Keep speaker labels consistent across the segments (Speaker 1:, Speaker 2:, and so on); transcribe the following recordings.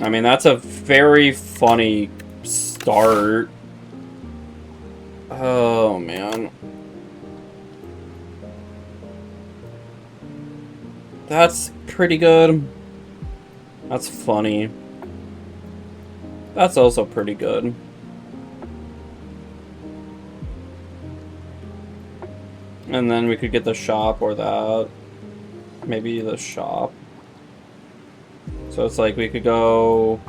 Speaker 1: I mean, that's a very funny start. Oh, man. That's pretty good. That's funny. That's also pretty good. And then we could get the shop or that. Maybe the shop. So it's like we could go...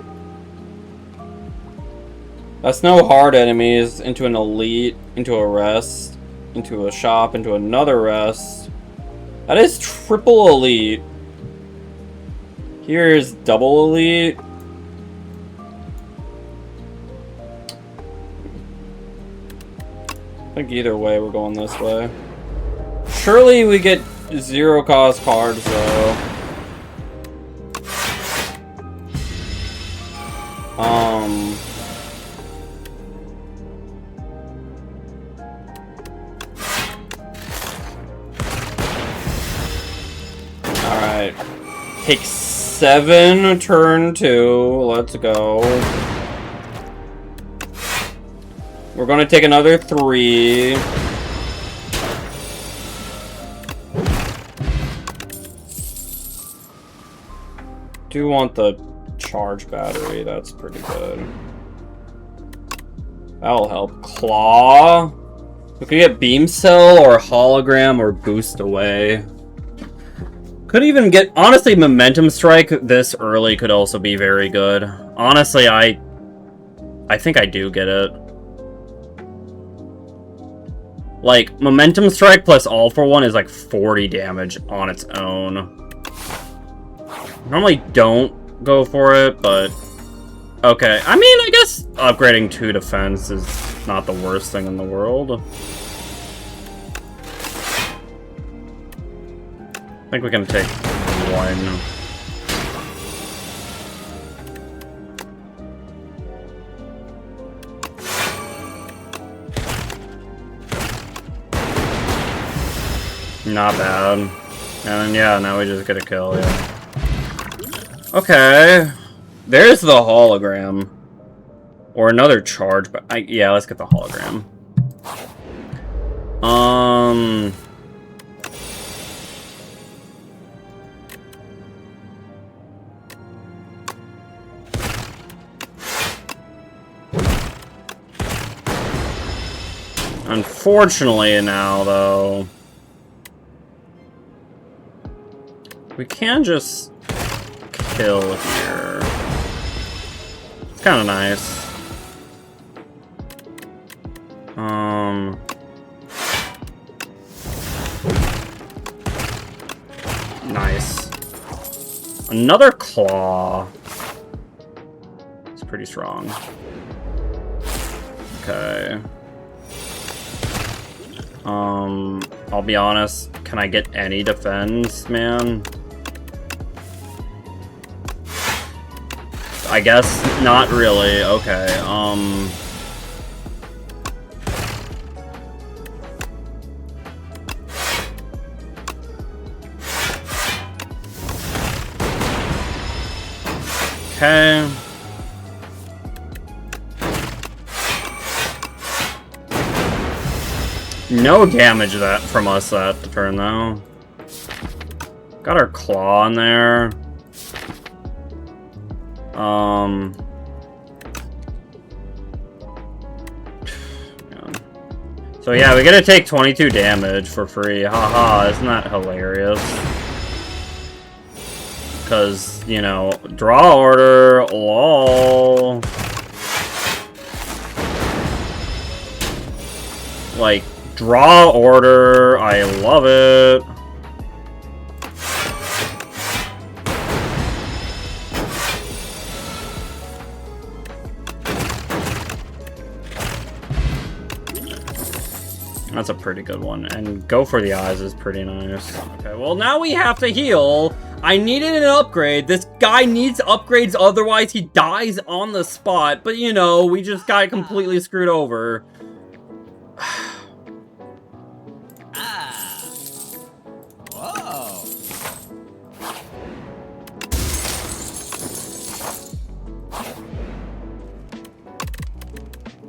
Speaker 1: That's no hard enemies, into an elite, into a rest, into a shop, into another rest. That is triple elite. Here's double elite. I think either way we're going this way. Surely we get zero cost cards though. Alright. Take 7, turn 2. Let's go. We're gonna take another 3. Do want the charge battery, that's pretty good. That'll help. Claw. We could get beam cell or hologram or boost away. Could even get, honestly, momentum strike this early could also be very good. Honestly, I think I do get it. Like, momentum strike plus all for one is like 40 damage on its own. Normally don't go for it, but okay. I mean, I guess upgrading 2 defense is not the worst thing in the world. I think we can take 1. Not bad. And then, yeah, now we just get a kill, yeah. Okay. There's the hologram. Or another charge, but yeah, let's get the hologram. Unfortunately now, though, we can just kill here. It's kind of nice. Nice. Another claw. It's pretty strong. Okay. I'll be honest, can I get any defense, man? I guess not really. Okay, okay. No damage that from us that turn though. Got our claw in there. Man. So yeah, we gotta take 22 damage for free. Haha, isn't that hilarious? Because, you know, draw order, lol. Like, draw order, I love it. That's a pretty good one. And go for the eyes is pretty nice. Okay, well now we have to heal. I needed an upgrade. This guy needs upgrades, otherwise he dies on the spot. But you know, we just got completely screwed over.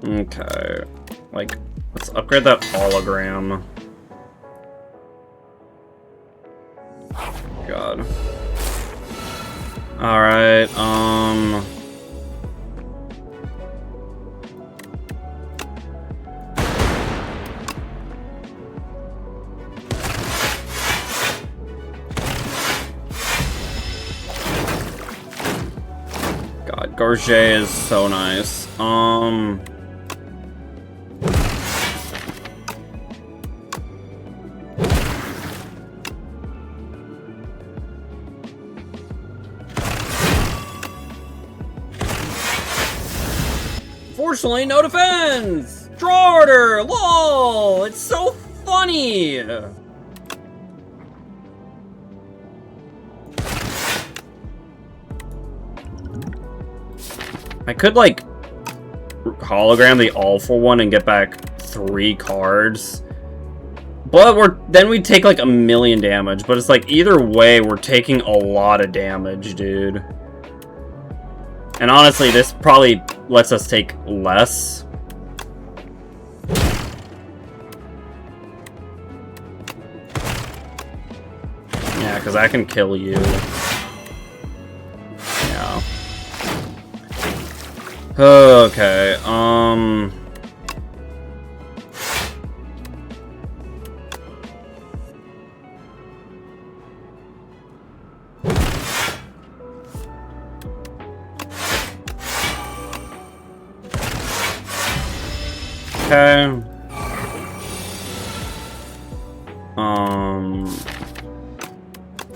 Speaker 1: Okay. Like, let's upgrade that hologram. God. Alright, God, Gorget is so nice. Fortunately, no defense! Draw order! LOL! It's so funny! I could, like, hologram the All For one and get back 3 cards. But then we'd take, like, 1,000,000 damage. But it's like, either way, we're taking a lot of damage, dude. And honestly, this probably lets us take less. Yeah, because I can kill you. Yeah. Okay, Okay.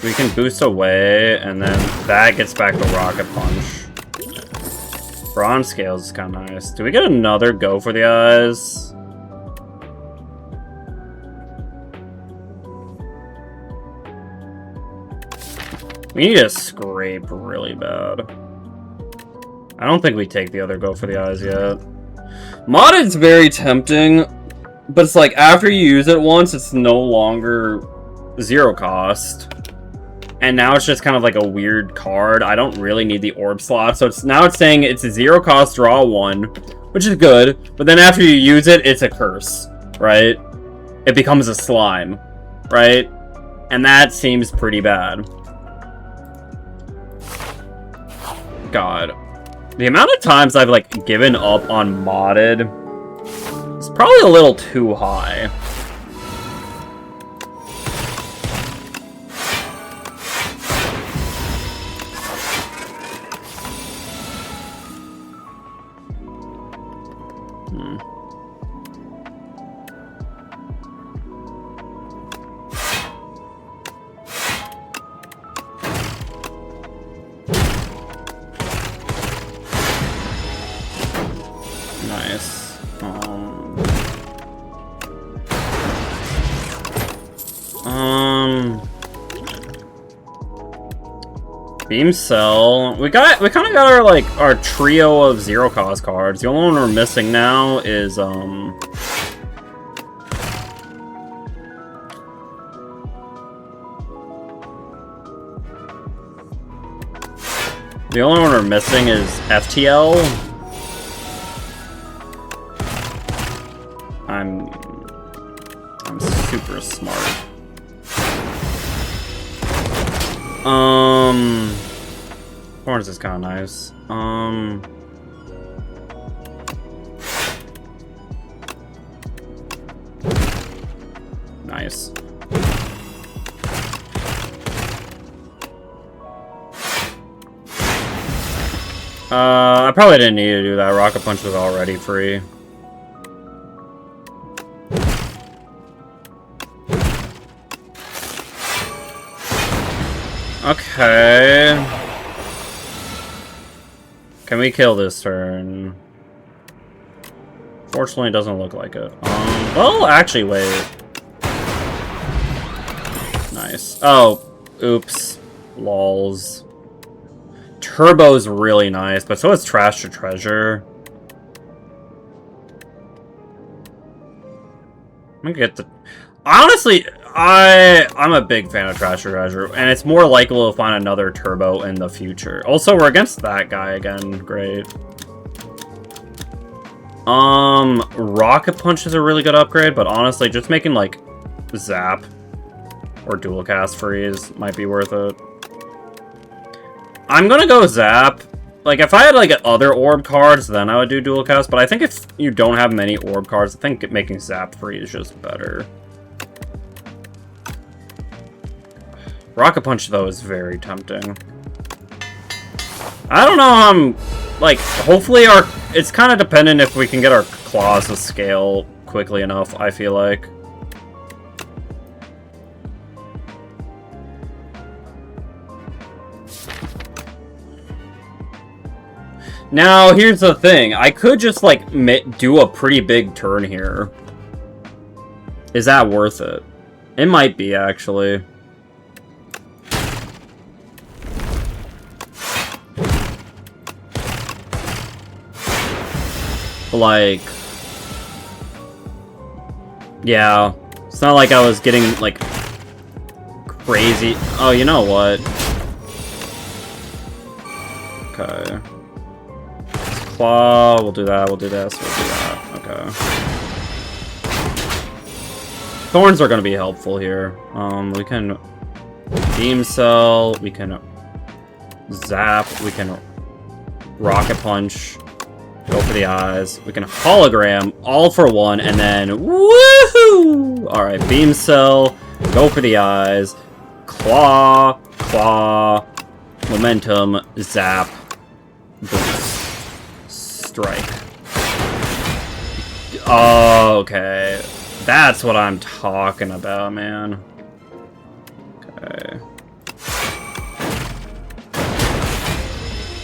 Speaker 1: We can boost away, and then that gets back the Rocket Punch. Bronze Scales is kind of nice. Do we get another Go for the Eyes? We need to scrape really bad. I don't think we take the other Go for the Eyes yet. Modded's very tempting, but it's like, after you use it once, it's no longer 0 cost. And now it's just kind of like a weird card. I don't really need the orb slot, so now it's saying it's a 0 cost, draw 1, which is good, but then after you use it, it's a curse, right? It becomes a slime, right? And that seems pretty bad. God. The amount of times I've, like, given up on modded is probably a little too high. Nice. Beam Cell. We kind of got our, like, our trio of 0 cost cards. The only one we're missing now is the only one we're missing is FTL. I'm super smart. Horns is kind of nice. Nice. I probably didn't need to do that. Rocket Punch was already free. Okay. Can we kill this turn? Fortunately, it doesn't look like it. Well, actually, wait. Nice. Oh, oops. Lols. Turbo's really nice, but so is Trash to Treasure. I'm gonna get the... Honestly, I'm a big fan of Trash to Treasure, and it's more likely to find another Turbo in the future. Also, we're against that guy again. Great. Rocket Punch is a really good upgrade, but honestly, just making, like, Zap or Dual Cast Freeze might be worth it. I'm gonna go Zap. Like, if I had, like, other orb cards, then I would do Dual Cast, but I think if you don't have many orb cards, I think making Zap Freeze is just better. Rocket Punch, though, is very tempting. I don't know, like, hopefully it's kind of dependent if we can get our claws to scale quickly enough, I feel like. Now, here's the thing. I could just, like, do a pretty big turn here. Is that worth it? It might be, actually. Like, yeah, it's not like I was getting, like, crazy. Oh, you know what? Okay. Claw, we'll do that, we'll do this, we'll do that. Okay. Thorns are gonna be helpful here. We can Beam Cell, we can Zap, we can Rocket Punch. Go for the eyes. We can hologram all for one, and then woohoo! Alright, Beam Cell. Go for the eyes. Claw. Claw. Momentum. Zap. Boost. Strike. Oh, okay. That's what I'm talking about, man. Okay.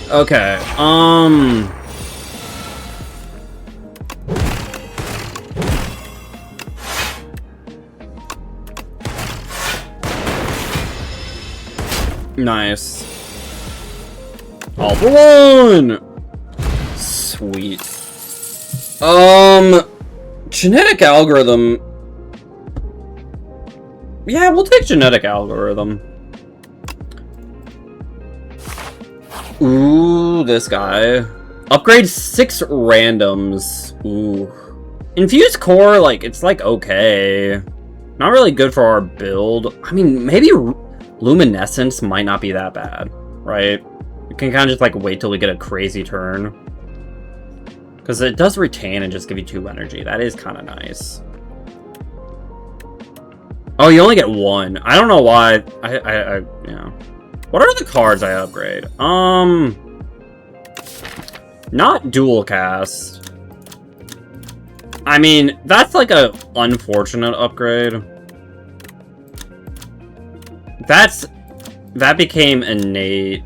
Speaker 1: Okay, nice. All for one! Sweet. Genetic algorithm. Yeah, we'll take genetic algorithm. Ooh, this guy. Upgrade 6 randoms. Ooh. Infused core, like, it's like okay. Not really good for our build. I mean, maybe luminescence might not be that bad, right? We can kind of just like wait till we get a crazy turn. Because it does retain and just give you 2 energy. That is kind of nice. Oh, you only get 1. I don't know why. Yeah. What are the cards I upgrade? Not dual cast. I mean, that's like a unfortunate upgrade. That became innate.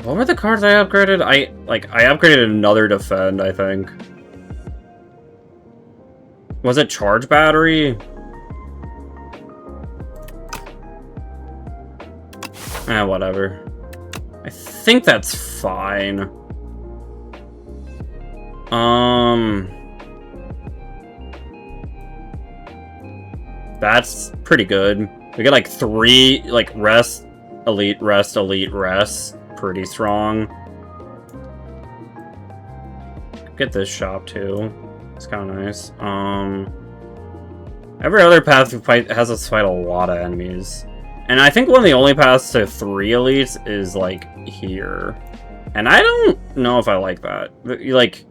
Speaker 1: What were the cards I upgraded? I upgraded another defend, I think. Was it charge battery? Whatever. I think that's fine. That's pretty good. We get like 3, like, rest, elite, rest, elite, rest. Pretty strong. Get this shop too. It's kind of nice. Every other path we fight has us fight a lot of enemies. And I think one of the only paths to 3 elites is, like, here. And I don't know if I like that. Like,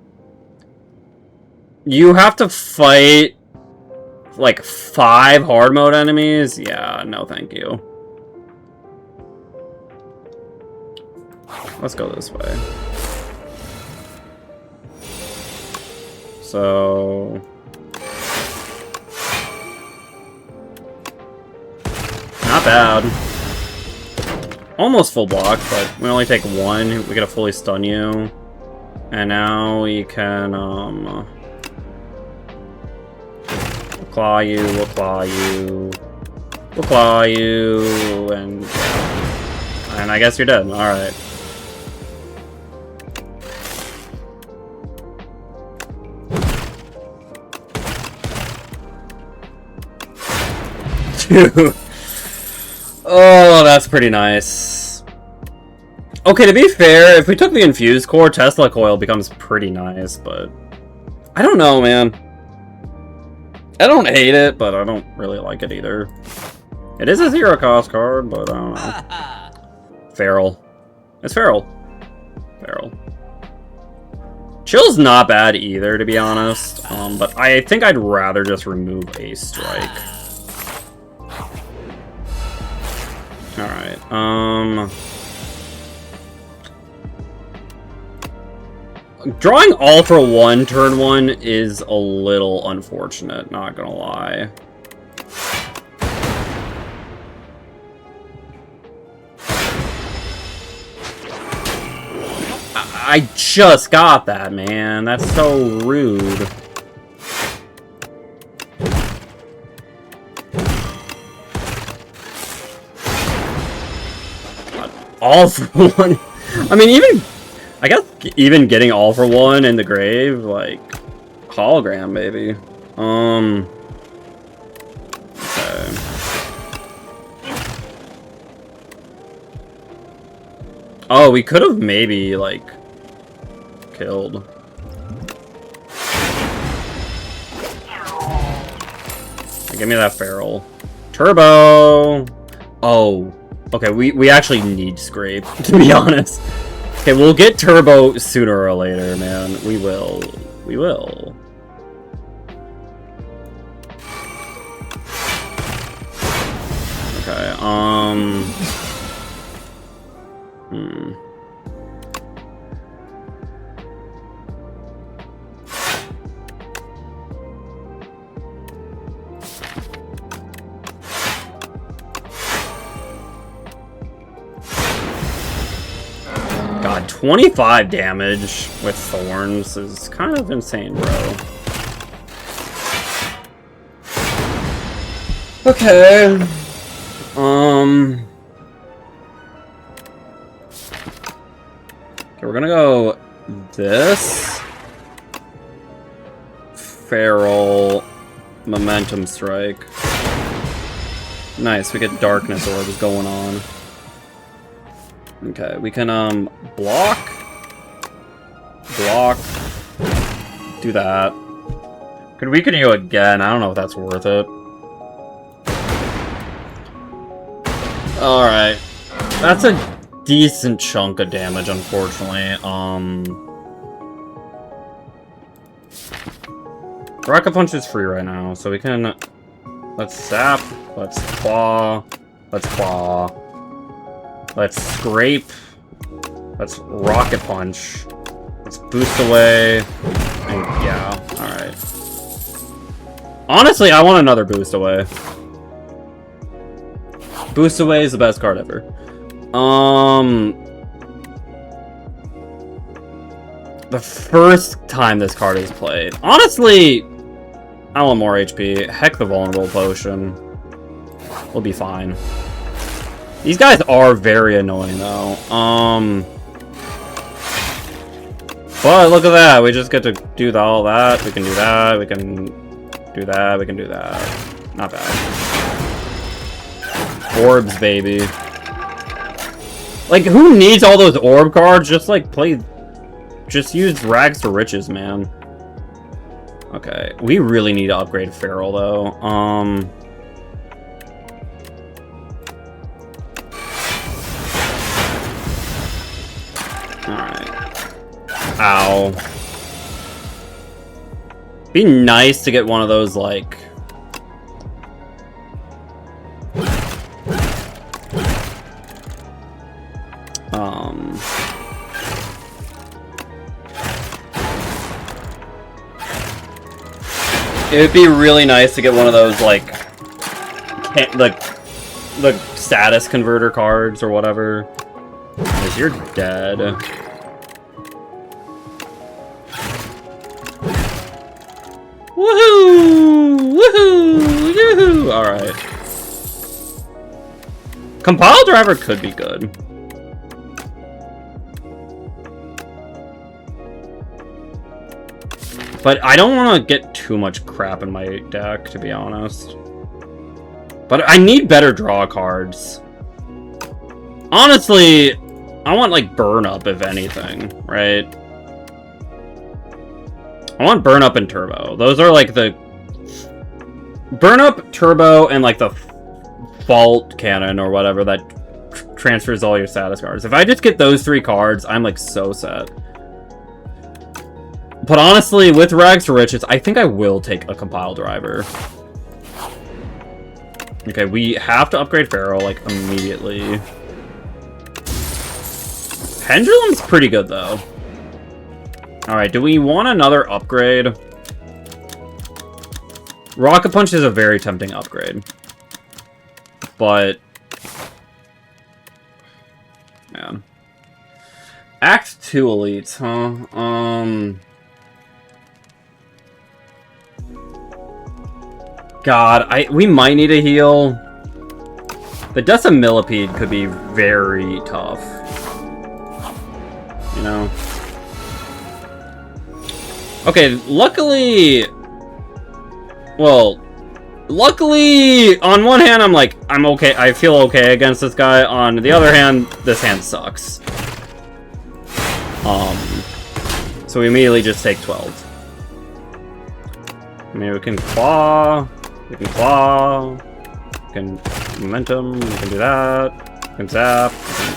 Speaker 1: you have to fight, like, 5 hard mode enemies? Yeah, no thank you. Let's go this way. So... not bad. Almost full block, but we only take 1. We gotta fully stun you. And now we can, we'll claw you, we'll claw you, we'll claw you, and I guess you're dead. Alright. Dude. Oh, that's pretty nice. Okay, to be fair, if we took the infused core, Tesla coil becomes pretty nice, but I don't know, man. I don't hate it, but I don't really like it either. It is a 0-cost card, but I don't know. Feral. It's Feral. Feral. Chill's not bad either, to be honest. But I think I'd rather just remove a strike. Alright, drawing all for one turn one is a little unfortunate, not gonna lie. I just got that, man. That's so rude. All for one. I mean, I guess even getting all for one in the grave, like, hologram, maybe. Okay. Oh, we could have maybe, like, killed. Give me that feral. Turbo! Oh. Okay, we actually need scrape, to be honest. Okay, we'll get turbo sooner or later, man. We will. We will. Okay, God, 25 damage with thorns is kind of insane, bro. Okay. Okay, we're gonna go this. Feral. Momentum strike. Nice, we get darkness orbs going on. Okay, we can, block. Block. Do that. Could we continue again? I don't know if that's worth it. Alright. That's a decent chunk of damage, unfortunately. Rocket Punch is free right now, so we can... Let's zap. Let's claw. Let's claw. Let's scrape. Let's rocket punch. Let's boost away. And yeah, alright. Honestly, I want another boost away. Boost away is the best card ever. The first time this card is played. Honestly, I want more HP. Heck the vulnerable potion. We'll be fine. These guys are very annoying, though. But look at that. We just get to do all that. We can do that. We can do that. We can do that. Not bad. Orbs, baby. Like, who needs all those orb cards? Just, like, play... Just use Rags to Riches, man. Okay. We really need to upgrade Feral, though. Ow. Be nice to get one of those, like... It would be really nice to get one of those, like... the status converter cards or whatever. Because you're dead. Woohoo! Woohoo! Yoo-hoo! Alright. Compile Driver could be good. But I don't want to get too much crap in my deck, to be honest. But I need better draw cards. Honestly, I want, like, Burn Up, if anything, right? I want Burn Up and Turbo. Those are, like, the... Burn Up, Turbo, and, like, the Fault Cannon or whatever that transfers all your status cards. If I just get those 3 cards, I'm, like, so set. But honestly, with Rags to Riches, I think I will take a Compile Driver. Okay, we have to upgrade Pharaoh, like, immediately. Pendulum's pretty good, though. Alright, do we want another upgrade? Rocket Punch is a very tempting upgrade. But... man. Act 2 elites, huh? God, we might need a heal. The Decimillipede could be very tough. You know? Okay, luckily... well, luckily, on one hand, I'm okay. I feel okay against this guy. On the other hand, this hand sucks. So we immediately just take 12. I mean, we can claw. We can claw. We can momentum. We can do that. We can zap. We can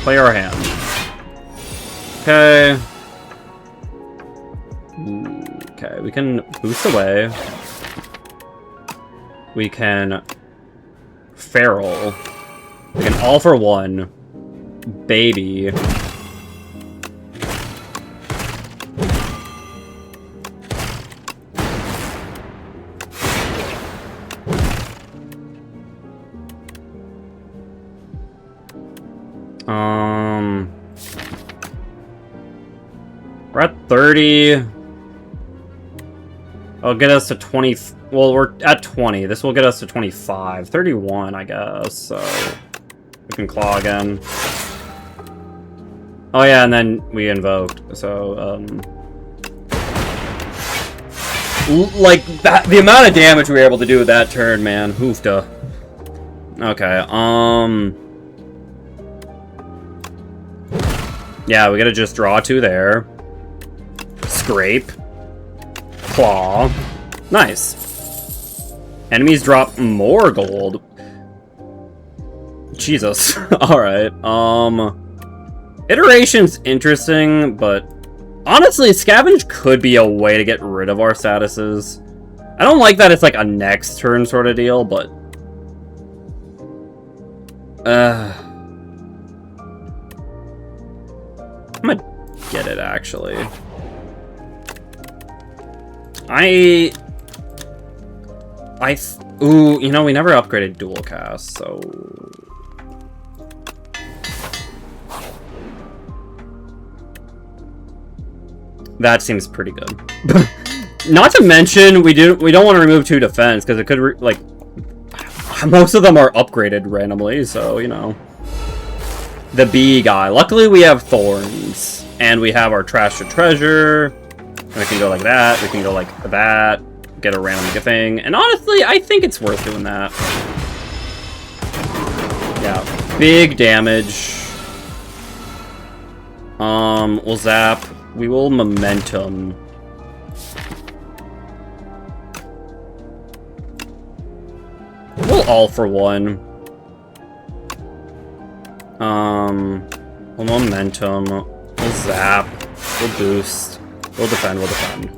Speaker 1: play our hand. Okay. Okay, we can boost away. We can feral. We can all for one. Baby. We're at 30. It'll get us to 20. Well, we're at 20. This will get us to 25. 31, I guess. So we can claw again. Oh yeah, and then we invoked. So like that, the amount of damage we were able to do with that turn, man. Hoofda. Okay. Yeah, we gotta just draw 2 there. Scrape. Claw. Nice. Enemies drop more gold. Jesus. Alright. Iteration's interesting, but honestly, Scavenge could be a way to get rid of our statuses. I don't like that it's like a next turn sort of deal, but I'm gonna get it, actually. Ooh, you know, we never upgraded dual cast, so... that seems pretty good. Not to mention, we don't want to remove 2 defense, because it could, like... most of them are upgraded randomly, so, you know. The bee guy. Luckily, we have thorns. And we have our trash to treasure. And we can go like that. We can go like that. Get a random thing. And honestly, I think it's worth doing that. Yeah. Big damage. We'll zap. We will momentum. We'll all for one. We'll momentum. We'll zap. We'll boost. We'll defend. We'll defend.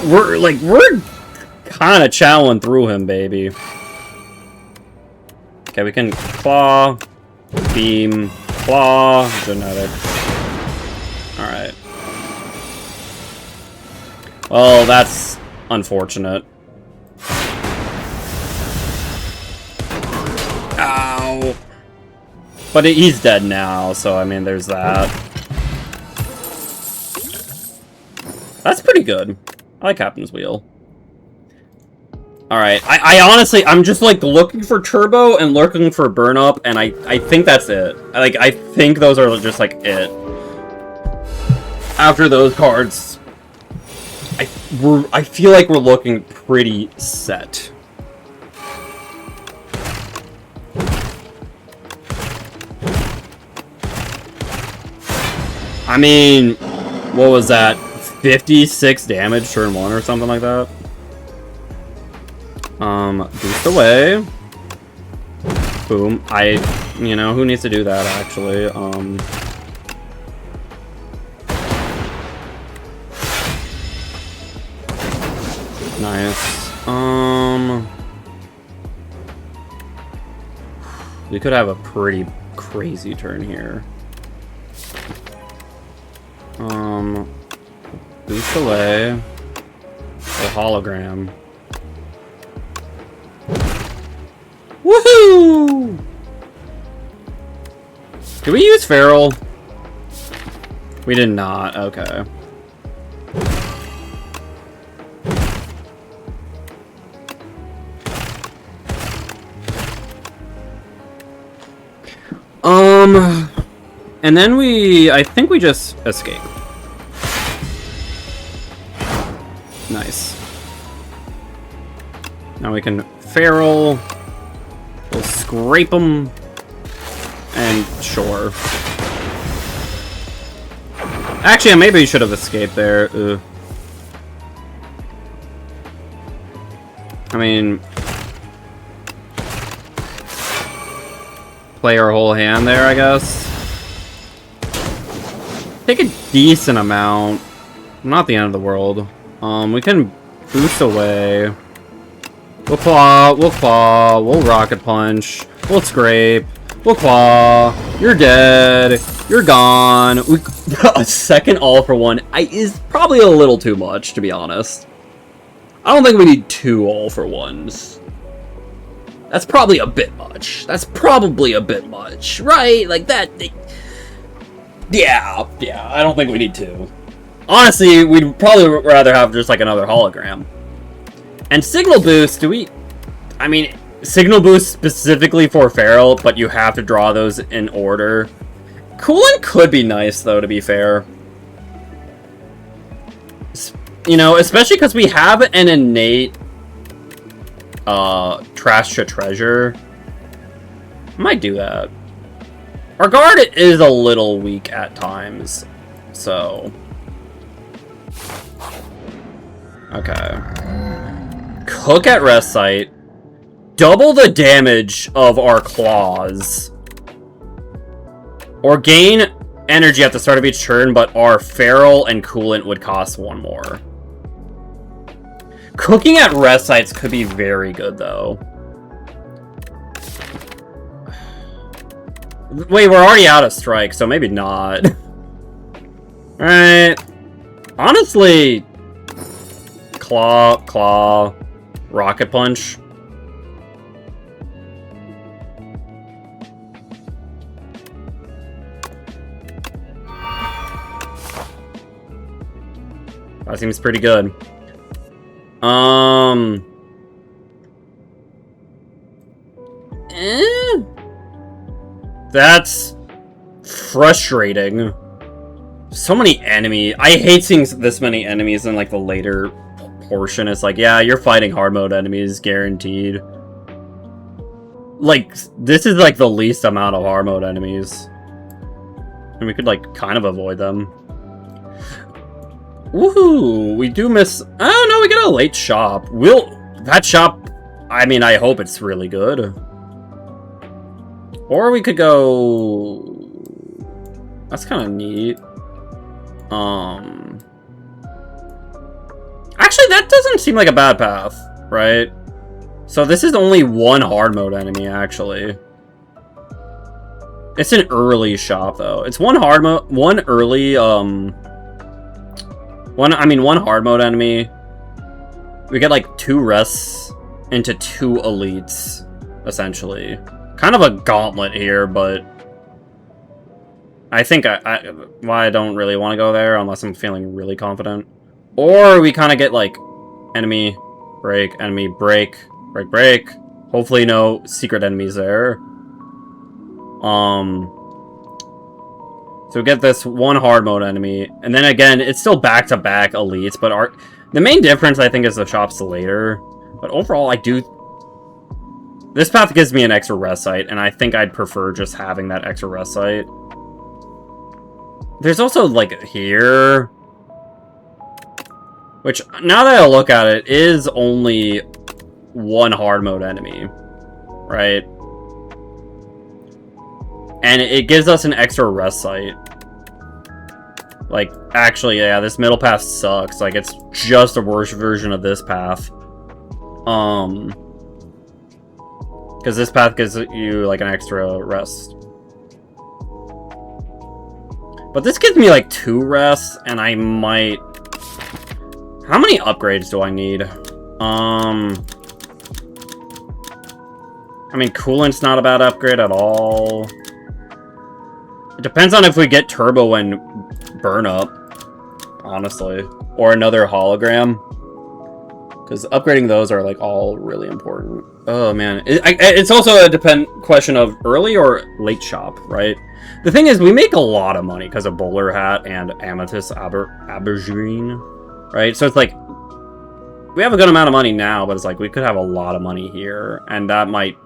Speaker 1: We're kind of chowing through him, baby. Okay, we can claw, beam, claw, genetic. Alright. Well, that's unfortunate. Ow. But he's dead now, so I mean, there's that. That's pretty good. I like Captain's Wheel. Alright, I honestly, I'm just, like, looking for Turbo and looking for Burn Up, and I think that's it. I think those are just, like, it. After those cards, I feel like we're looking pretty set. I mean, what was that? 56 damage turn 1 or something like that? Boost away. Boom. You know, who needs to do that, actually? Nice. We could have a pretty crazy turn here. Boost away. Or hologram. Woohoo! Did we use Feral? We did not. Okay. And then I think we just escape. Nice. Now we can Feral. We'll scrape them. And sure. Actually, maybe we should have escaped there. Ugh. I mean, play our whole hand there, I guess. Take a decent amount. Not the end of the world. We can boost away. We'll claw, we'll rocket punch, we'll scrape, we'll claw, you're dead, you're gone. A second all for one is probably a little too much, to be honest. I don't think we need 2 all for ones. That's probably a bit much. That's probably a bit much, right? Like that. Yeah, I don't think we need 2. Honestly, we'd probably rather have just like another hologram. And Signal Boost, I mean, Signal Boost specifically for Feral, but you have to draw those in order. Coolant could be nice, though, to be fair. You know, especially because we have an innate Trash to Treasure. I might do that. Our guard is a little weak at times, so... Okay. Cook at rest site. Double the damage of our claws. Or gain energy at the start of each turn, but our Feral and Coolant would cost 1 more. Cooking at rest sites could be very good, though. Wait, we're already out of strike, so maybe not. Alright. Honestly... Claw, rocket punch. That seems pretty good. That's frustrating. So many enemies. I hate seeing this many enemies in like the later portion. It's like, yeah, you're fighting hard mode enemies, guaranteed. Like, this is like the least amount of hard mode enemies. And we could like kind of avoid them. Woohoo! We do miss... Oh, no, we get a late shop. That shop... I mean, I hope it's really good. Or we could go... That's kind of neat. Actually, that doesn't seem like a bad path, right? So this is only 1 hard mode enemy, actually. It's an early shop, though. It's 1 hard mode... 1 early, one hard mode enemy. We get like 2 rests into 2 elites, essentially. Kind of a gauntlet here, but I think I don't really want to go there unless I'm feeling really confident. Or we kind of get like enemy break, break, break. Hopefully no secret enemies there. So we get this 1 hard mode enemy, and then again, it's still back-to-back elites, but the main difference, I think, is the shops later. But overall, this path gives me an extra rest site, and I think I'd prefer just having that extra rest site. There's also, like, here... Which, now that I look at it, is only one hard mode enemy. Right? And it gives us an extra rest site. Like, actually, yeah, this middle path sucks. Like, it's just a worse version of this path. Because this path gives you, like, an extra rest. But this gives me, like, 2 rests, and I might... How many upgrades do I need? I mean, coolant's not a bad upgrade at all. It depends on if we get turbo and burn up, honestly. Or another hologram. Because upgrading those are, like, all really important. Oh, man. It's also a question of early or late shop, right? The thing is, we make a lot of money because of bowler hat and amethyst aubergine, right? So it's like, we have a good amount of money now, but it's like, we could have a lot of money here, and that might...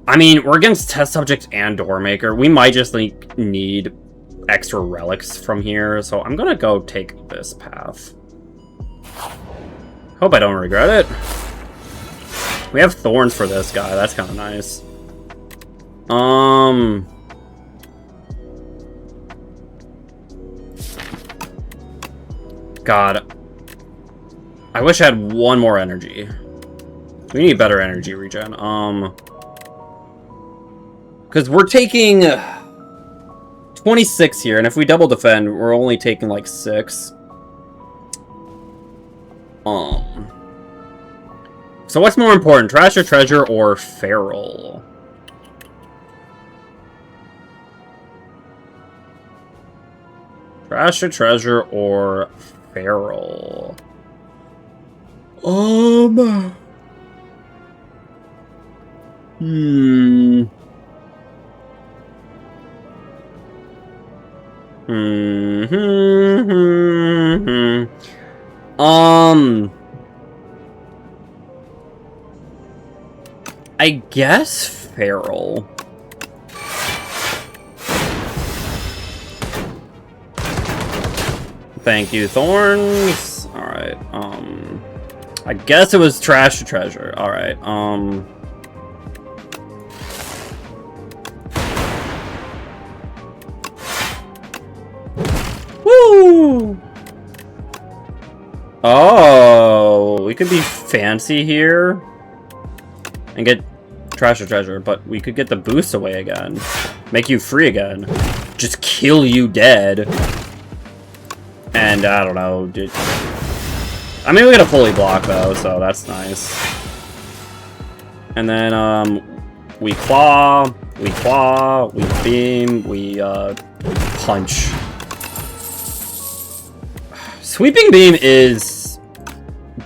Speaker 1: I mean, we're against test subject and doormaker. We might just, like, need extra relics from here, so I'm gonna go take this path. Hope I don't regret it. We have thorns for this guy. That's kind of nice. God. I wish I had one more energy. We need better energy regen. Because we're taking 26 here, and if we double defend, we're only taking like 6. So what's more important, trash or treasure or feral? Trash or treasure or feral? I guess feral. Thank you, thorns. Alright, I guess it was trash or treasure. Alright, Woo! Oh, we could be fancy here and get trash or treasure, but we could get the boost away again. Make you free again. Just kill you dead. And I don't know, dude. I mean, we get a fully block though, so that's nice. And then we claw, we beam, we punch. Sweeping beam is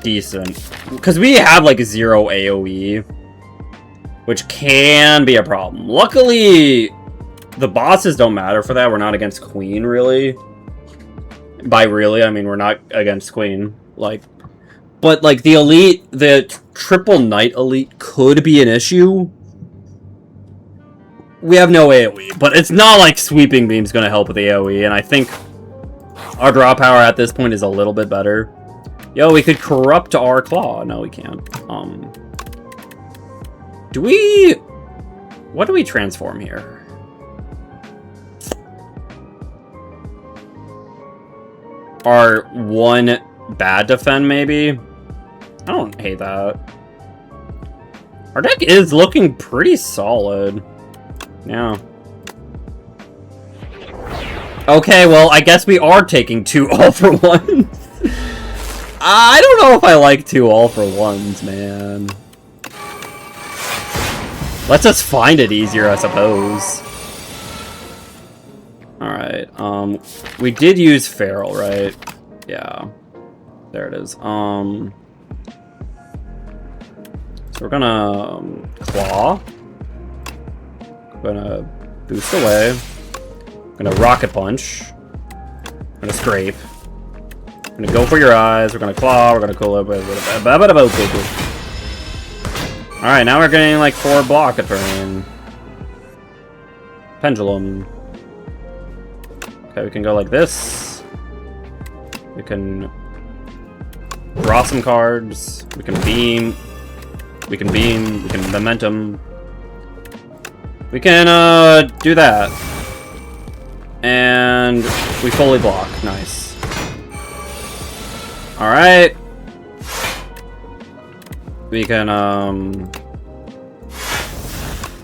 Speaker 1: decent because we have like 0 AoE, which can be a problem. Luckily, the bosses don't matter for that. We're not against Queen, really. By really, I mean we're not against Queen. Like, but like the elite, the triple knight elite could be an issue. We have no AoE, but it's not like sweeping beam's gonna help with the AoE, and I think our draw power at this point is a little bit better. Yo, we could corrupt our claw. No, we can't. Do we... What do we transform here? Our one bad defend, maybe? I don't hate that. Our deck is looking pretty solid. Yeah. Okay, well, I guess we are taking 2 all-for-ones. I don't know if I like 2 all-for-ones, man. Let's just find it easier, I suppose. Alright, we did use feral, right? Yeah. There it is. So we're gonna claw. We're gonna boost away. We're gonna rocket punch. We're gonna scrape. We're gonna go for your eyes. We're gonna claw. We're gonna cool up. Alright, now we're getting like 4 block a turn. Pendulum. Okay, we can go like this. We can draw some cards. We can beam. We can beam. We can momentum. We can do that. And we fully block. Nice. Alright. We can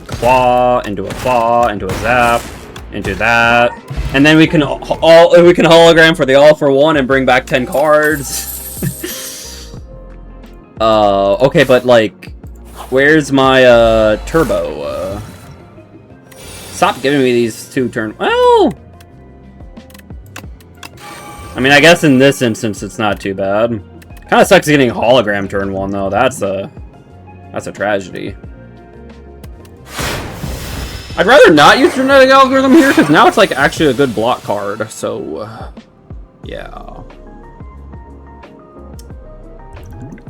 Speaker 1: claw into a zap, into that. And then we can hologram for the all for one and bring back 10 cards. Okay, but like, where's my turbo? Stop giving me these 2 turn. Well, I mean, I guess in this instance it's not too bad. Kind of sucks getting hologram turn 1 though. That's a tragedy. I'd rather not use genetic algorithm here because now it's like actually a good block card. So yeah.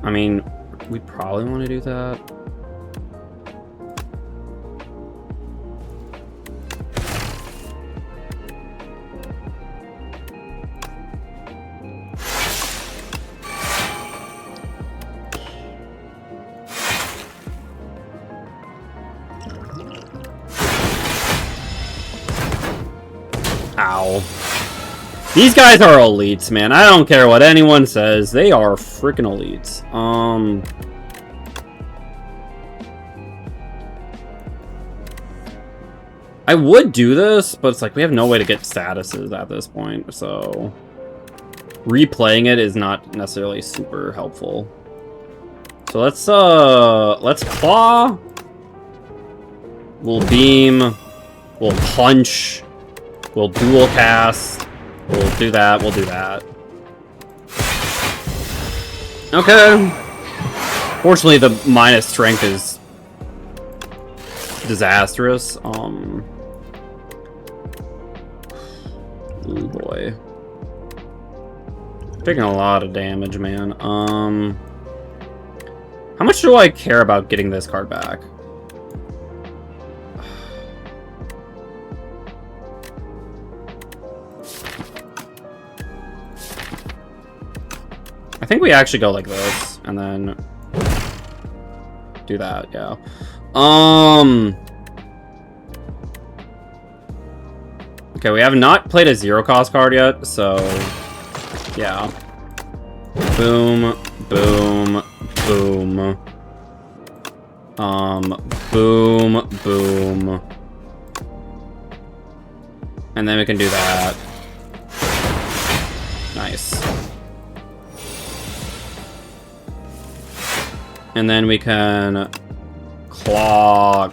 Speaker 1: I mean, we probably want to do that. Ow. These guys are elites, man. I don't care what anyone says. They are freaking elites. I would do this, but it's like we have no way to get statuses at this point, so replaying it is not necessarily super helpful. So let's claw. We'll beam. We'll punch. We'll dual cast. We'll do that. We'll do that. Okay. Fortunately, the minus strength is disastrous. Oh boy. Taking a lot of damage, man. How much do I care about getting this card back? I think we actually go like this, and then do that, yeah. Okay, we have not played a zero cost card yet, so yeah. Boom, boom, boom. Boom, boom. And then we can do that. Nice. And then we can claw.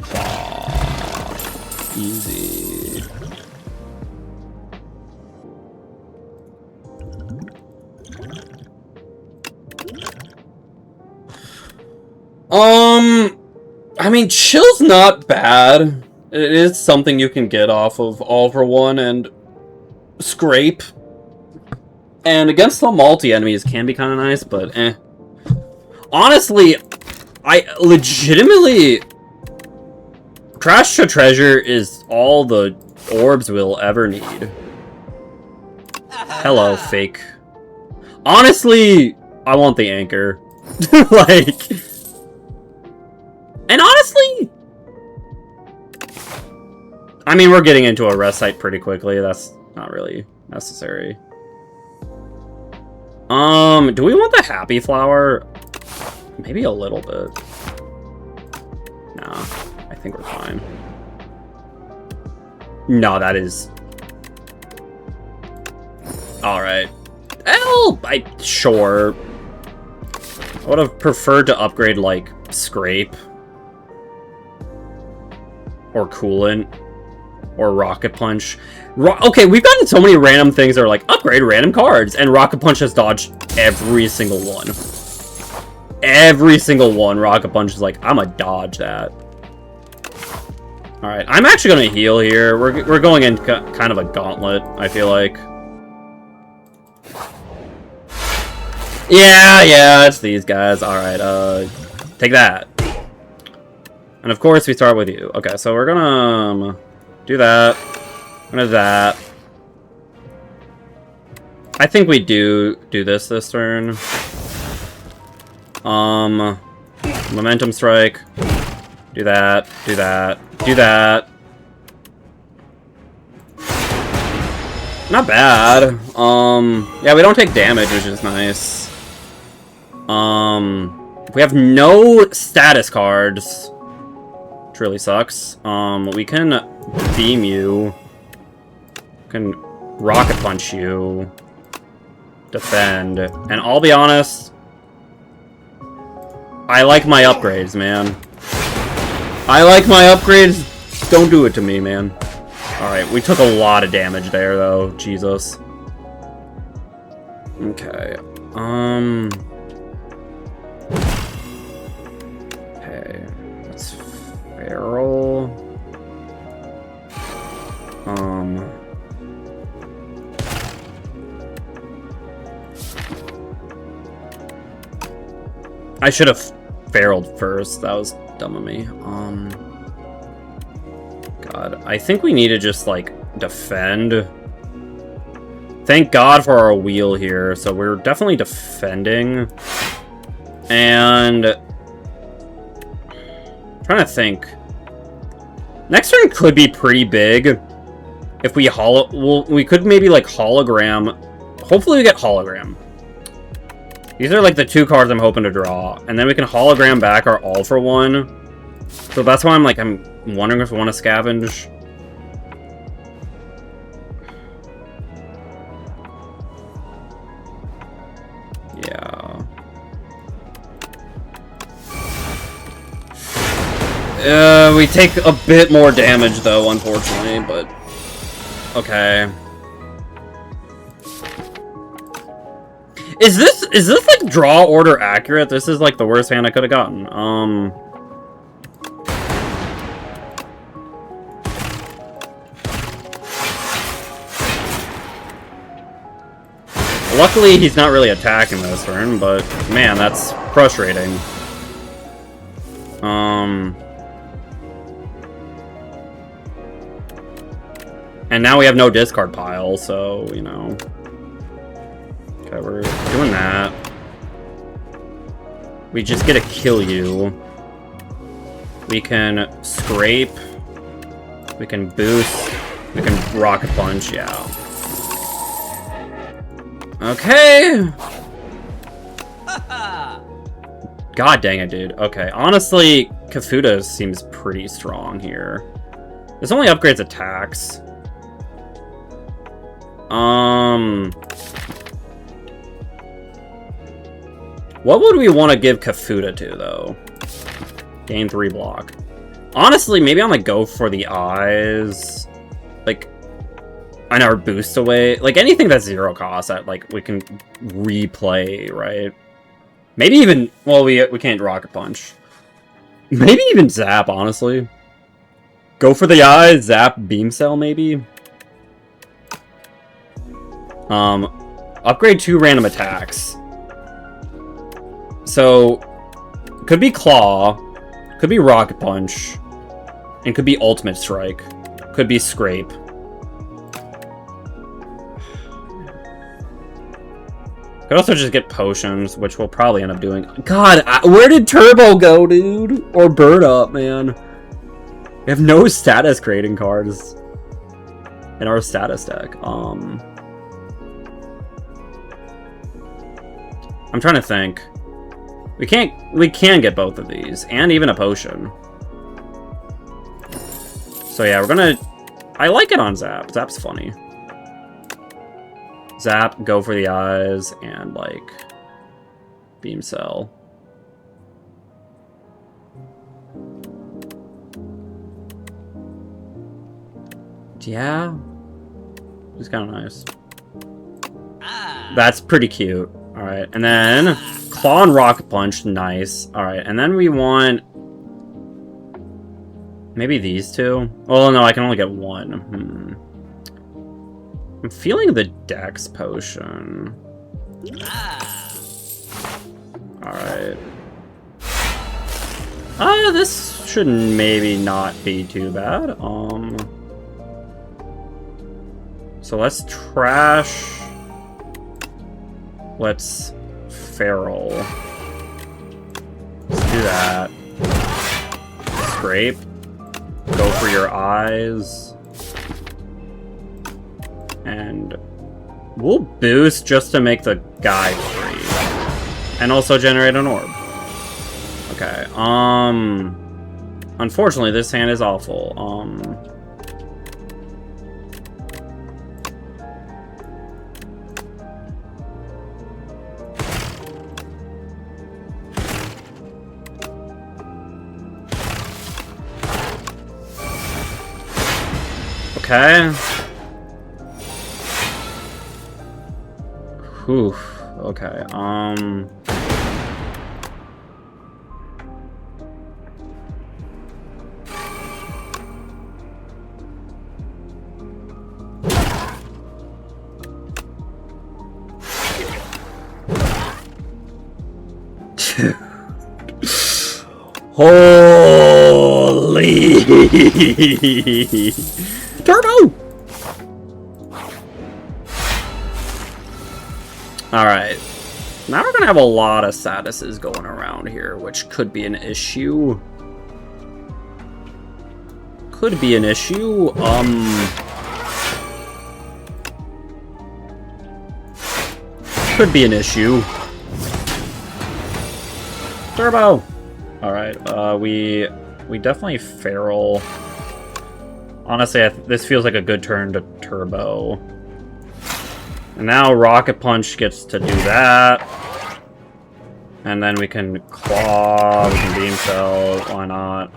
Speaker 1: Easy. I mean, chill's not bad. It is something you can get off of All for One and Scrape. And against the multi-enemies can be kind of nice, but eh. Honestly, I legitimately... Trash to Treasure is all the orbs we'll ever need. Hello, fake. Honestly, I want the anchor. Like... And honestly... I mean, we're getting into a rest site pretty quickly. That's not really necessary. Do we want the Happy Flower? Maybe a little bit. Nah, I think we're fine. No, that is... Alright. Sure. I would have preferred to upgrade, like, Scrape. Or Coolant. Or Rocket Punch. Okay, we've gotten so many random things that are like, upgrade random cards. And Rocket Punch has dodged every single one. Every single one, Rocket Punch is like, I'ma dodge that. Alright, I'm actually gonna heal here. We're going in kind of a gauntlet, I feel like. Yeah, it's these guys. Alright, take that. And of course, we start with you. Okay, so we're gonna do that. I'm gonna do that. I think we do this turn. Momentum strike. Do that, do that, do that. Not bad. Yeah, we don't take damage, which is nice. We have no status cards, which really sucks. We can beam you. We can rocket punch you. Defend. And I'll be honest, I like my upgrades, man. I like my upgrades. Don't do it to me, man. Alright, we took a lot of damage there, though. Jesus. Okay. Okay. That's Feral. I should have Feraled first. That was dumb of me. God, I think we need to just, like, defend. Thank God for our wheel here, so we're definitely defending. And... I'm trying to think. Next turn could be pretty big. If we we could maybe, like, hologram. Hopefully we get hologram. These are, like, the two cards I'm hoping to draw. And then we can hologram back our all for one. So that's why I'm wondering if we want to scavenge. Yeah. We take a bit more damage though, unfortunately, but okay. Is this like draw order accurate? This is like the worst hand I could have gotten. Luckily, he's not really attacking this turn, but man, that's frustrating. And now we have no discard pile, so, you know. Okay, we're doing that. We just get to kill you. We can scrape. We can boost. We can rocket punch, yeah. Okay. God dang it, dude. Okay, honestly, Kafuta seems pretty strong here. This only upgrades attacks. What would we want to give Kafuta to, though? Gain 3 block. Honestly, maybe I'm gonna go for the eyes. Like, on our boost away. Like, anything that's 0 cost that, like, we can replay, right? Maybe even... Well, we can't rocket punch. Maybe even zap, honestly. Go for the eyes, zap, beam cell, maybe? Upgrade 2 random attacks. So, could be Claw, could be Rocket Punch, and could be Ultimate Strike. Could be Scrape. Could also just get Potions, which we'll probably end up doing. God, where did Turbo go, dude? Or Bird Up, man? We have no status creating cards in our status deck. I'm trying to think. We can get both of these, and even a potion. So yeah, we're gonna... I like it on Zap. Zap's funny. Zap, go for the eyes, and, like, Beam Cell. Yeah. It's kind of nice. That's pretty cute. Alright, and then Claw and Rocket Punch, nice. Alright, and then we want... maybe these two? Oh, no, I can only get one. I'm feeling the Dex Potion. Alright. This should maybe not be too bad. So let's trash... Let's feral. Let's do that. Scrape. Go for your eyes. And we'll boost just to make the guy free. And also generate an orb. Okay, unfortunately this hand is awful. Okay. Whew. Okay, Holy Turbo! Alright. Now we're gonna have a lot of statuses going around here, which could be an issue. Could be an issue. Could be an issue. Turbo! Alright, we definitely feral. Honestly, this feels like a good turn to turbo. And now Rocket Punch gets to do that. And then we can claw, we can beam cell, why not?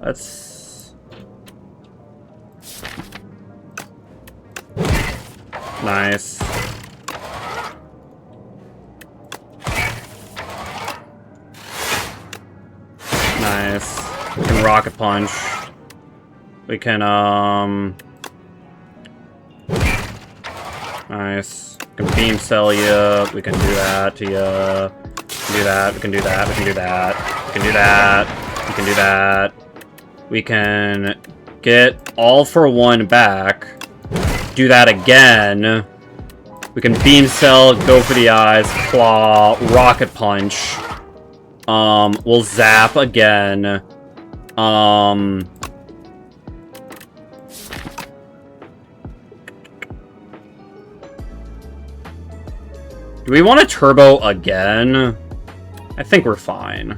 Speaker 1: Let's... Nice. Nice. We can Rocket Punch. We can, nice. We can beam cell you. We can do that to you. Do that. We can do that. We can do that. We can do that. We can do that. We can get all for one back. Do that again. We can beam cell, go for the eyes, claw, rocket punch. We'll zap again. Do we want to turbo again? I think we're fine.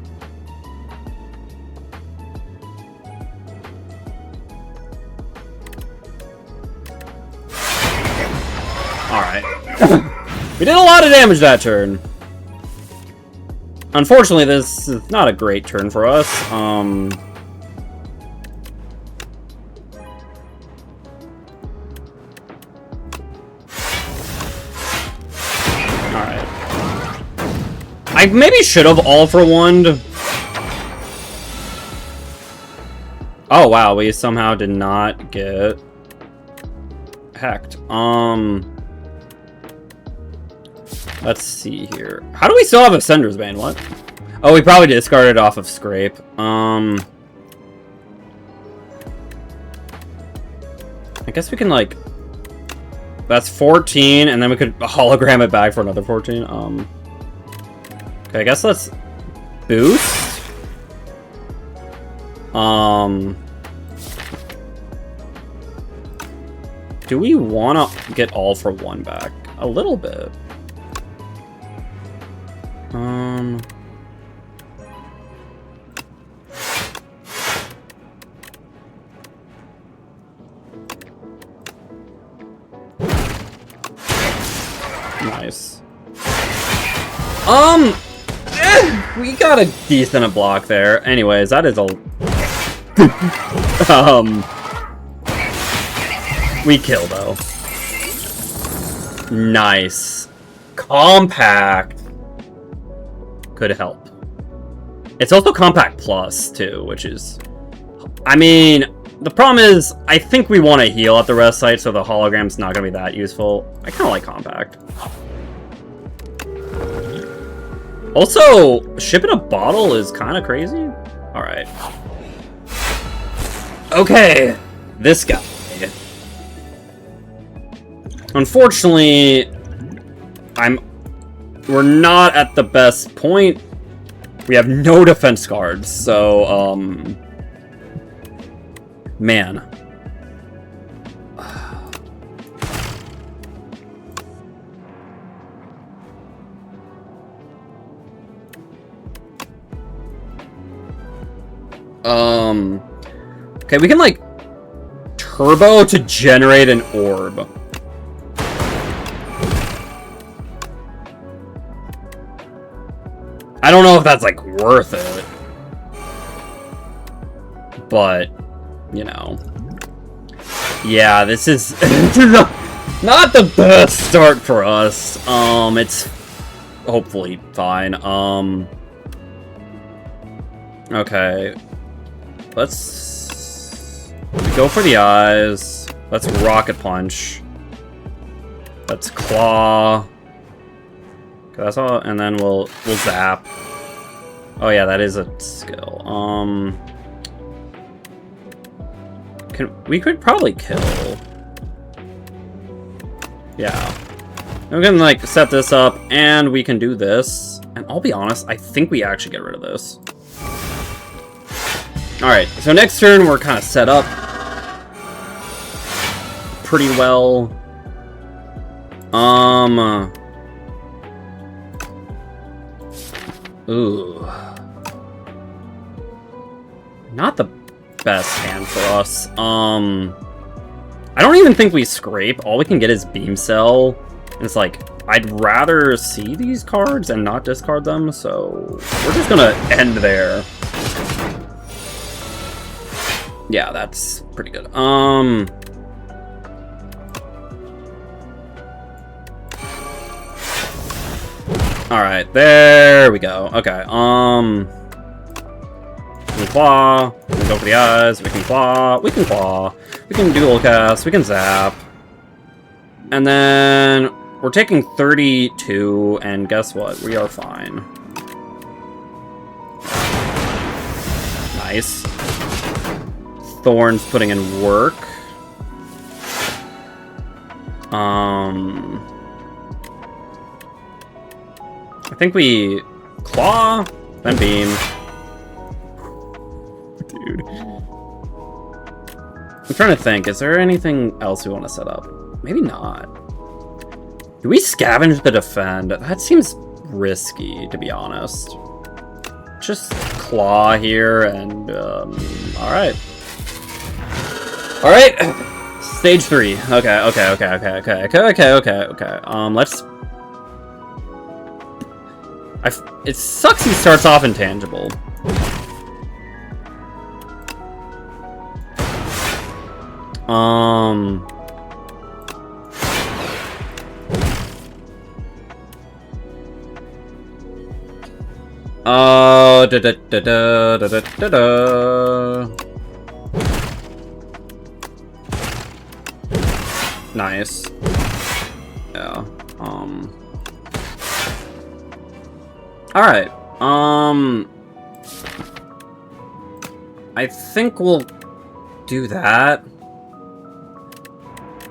Speaker 1: Alright. We did a lot of damage that turn. Unfortunately, this is not a great turn for us. I maybe should have all for one. Oh wow, we somehow did not get hacked. Let's see here. How do we still have Ascender's Bane? What? Oh, we probably discarded off of Scrape. I guess we can like. That's 14, and then we could hologram it back for another 14. Okay, I guess let's boost. Do we want to get all for one back? A little bit. Nice. We got a decent block there. Anyways, that is a... We kill, though. Nice. Compact. Could help. It's also Compact Plus, too, which is... I mean, the problem is, I think we want to heal at the rest site, so the hologram's not going to be that useful. I kind of like Compact. Also, shipping a bottle is kind of crazy. Alright. Okay. This guy. Unfortunately, We're not at the best point. We have no defense cards, so, man. Okay, we can, like, turbo to generate an orb. I don't know if that's, like, worth it. But, you know. Yeah, this is not the best start for us. It's hopefully fine. Okay. Let's go for the eyes. Let's rocket punch. Let's claw. Okay, that's all, and then we'll zap. Oh yeah, that is a skill. We could probably kill. Yeah. We can like set this up, and we can do this. And I'll be honest, I think we actually get rid of this. Alright, so next turn we're kind of set up pretty well. Ooh. Not the best hand for us. I don't even think we scrape. All we can get is Beam Cell. And it's like, I'd rather see these cards and not discard them, so we're just gonna end there. Yeah, that's pretty good. Alright, there we go. Okay, we can claw, we can go for the eyes, we can claw, we can dual cast, we can zap. And then we're taking 32, and guess what? We are fine. Nice. Thorn's putting in work. I think we claw, then beam. Dude. I'm trying to think, is there anything else we want to set up? Maybe not. Do we scavenge the defend? That seems risky, to be honest. Just claw here, and, alright. Alright! Stage 3. Okay. Let's... It sucks he starts off intangible. Oh, nice. Yeah. Alright. I think we'll do that.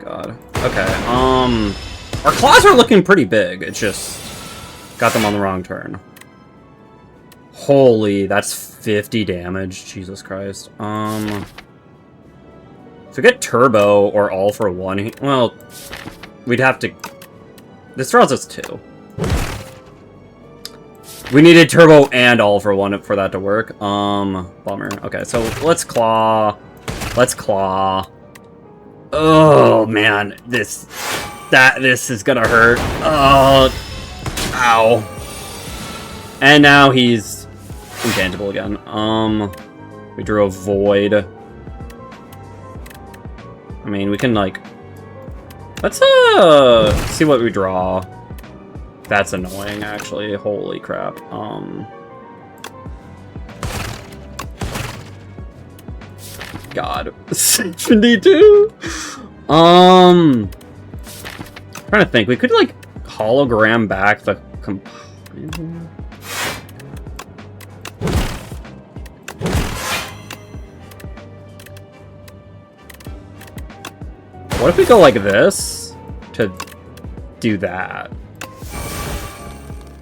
Speaker 1: God. Okay. Our claws are looking pretty big. It just got them on the wrong turn. Holy, that's 50 damage. Jesus Christ. So get turbo or all for one. Well, we'd have to. This draws us 2. We needed turbo and all for one for that to work. Bummer. Okay, so let's claw. Let's claw. Oh man, this is gonna hurt. Oh, ow. And now he's intangible again. We drew a void. I mean, we can like. Let's see what we draw. That's annoying, actually. Holy crap. God. 72? Trying to think. We could, like, hologram back the What if we go like this to do that?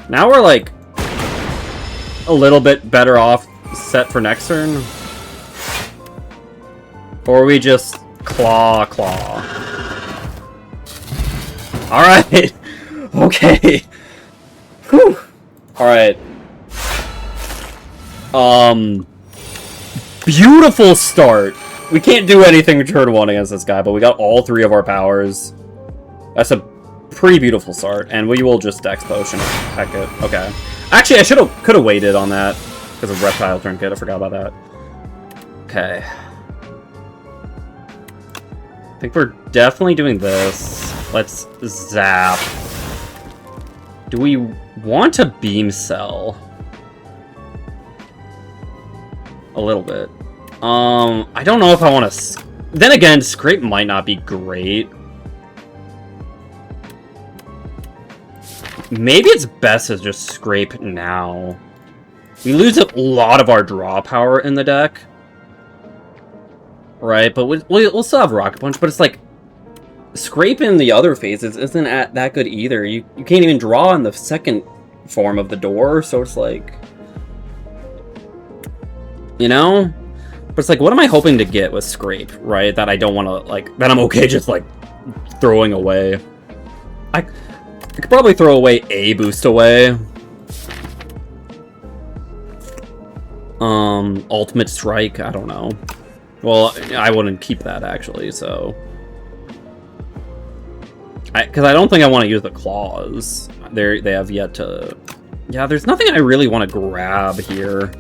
Speaker 1: Now we're, like, a little bit better off set for next turn. Or we just claw. Alright. Okay. Whew. Alright. Beautiful start. We can't do anything turn 1 against this guy, but we got all 3 of our powers. That's a pretty beautiful start, and we will just Dex Potion. Heck it. Okay. Actually, I could have waited on that because of Reptile Trinket. I forgot about that. Okay. I think we're definitely doing this. Let's zap. Do we want to Beam Cell? A little bit. I don't know if I want to... Then again, Scrape might not be great. Maybe it's best to just Scrape now. We lose a lot of our draw power in the deck. Right, but we'll still have Rocket Punch, but it's like... Scrape in the other phases isn't that good either. You can't even draw in the second form of the door, so it's like... You know? But it's like, what am I hoping to get with Scrape, right? That I don't want to, like... That I'm okay just, like, throwing away. I could probably throw away a Boost Away. Ultimate Strike, I don't know. Well, I wouldn't keep that, actually, so... Because I don't think I want to use the claws. They have yet to... Yeah, there's nothing I really want to grab here.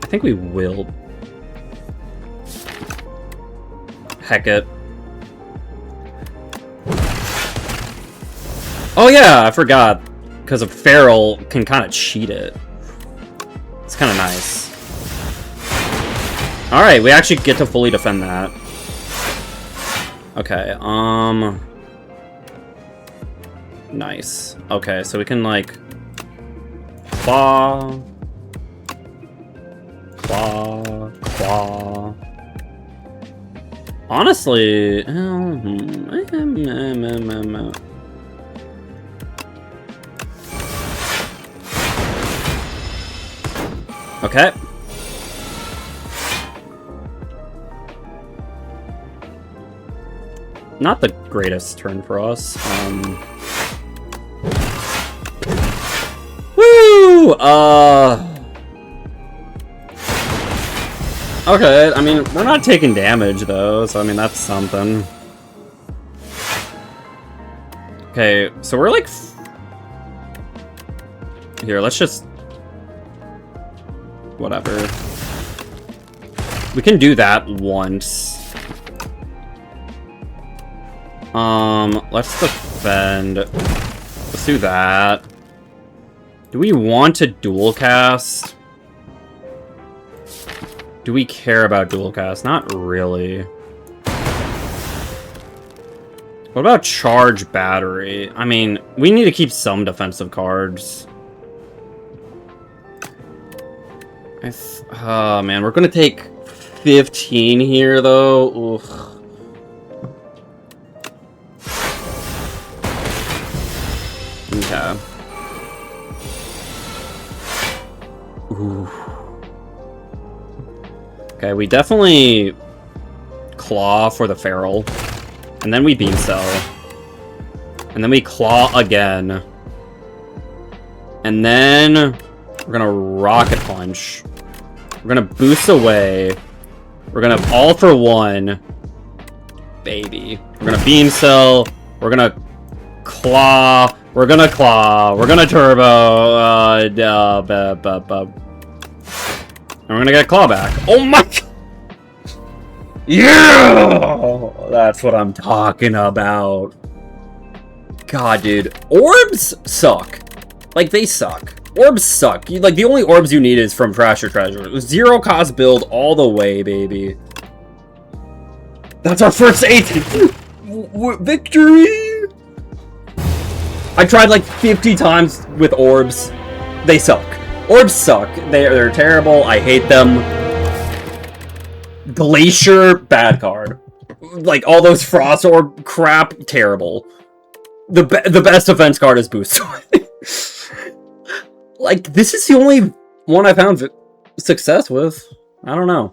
Speaker 1: I think we will. Heck it. Oh yeah, I forgot. Because a Feral can kind of cheat it. It's kind of nice. Alright, we actually get to fully defend that. Okay, nice. Okay, so we can, like... Claw. Honestly... Okay. Not the greatest turn for us. Woo! Okay, I mean, we're not taking damage, though, so, I mean, that's something. Okay, so we're, like... Here, let's just... Whatever. We can do that once. Let's defend. Let's do that. Do we want to dual cast? Do we care about dual cast? Not really. What about charge battery? I mean, we need to keep some defensive cards. Oh man, we're gonna take 15 here though. Ugh. Okay. Ooh. Okay, we definitely claw for the Feral. And then we Beam Cell. And then we claw again. And then we're gonna Rocket Punch. We're gonna Boost Away. We're gonna All for One. Baby. We're gonna Beam Cell. We're gonna Claw. We're gonna Claw. We're gonna Turbo. And we're gonna get Claw back. Oh my god! Yeah! That's what I'm talking about. God, dude. Orbs suck. Like, they suck. Orbs suck. Like, the only orbs you need is from Trash or Treasure. Zero cost build all the way, baby. That's our first 18 victory! I tried like 50 times with orbs. They suck. Orbs suck. They're terrible. I hate them. Glacier, bad card. Like, all those Frost Orb crap, terrible. The best defense card is Boost. Like, this is the only one I found success with. I don't know.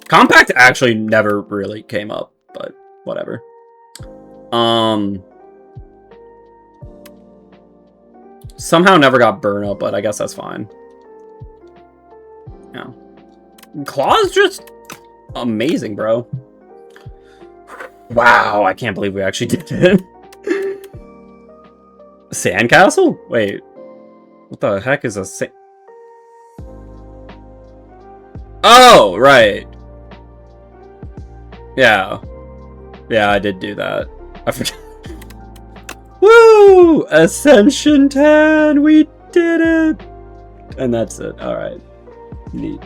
Speaker 1: Compact actually never really came up, but whatever. Somehow never got burn up, but I guess that's fine. Yeah. Claw's just amazing, bro. Wow, I can't believe we actually did it. Sandcastle? Wait. What the heck is a Oh, right. Yeah. Yeah, I did do that. I forgot. Woo! Ascension 10! We did it! And that's it. Alright. Neat.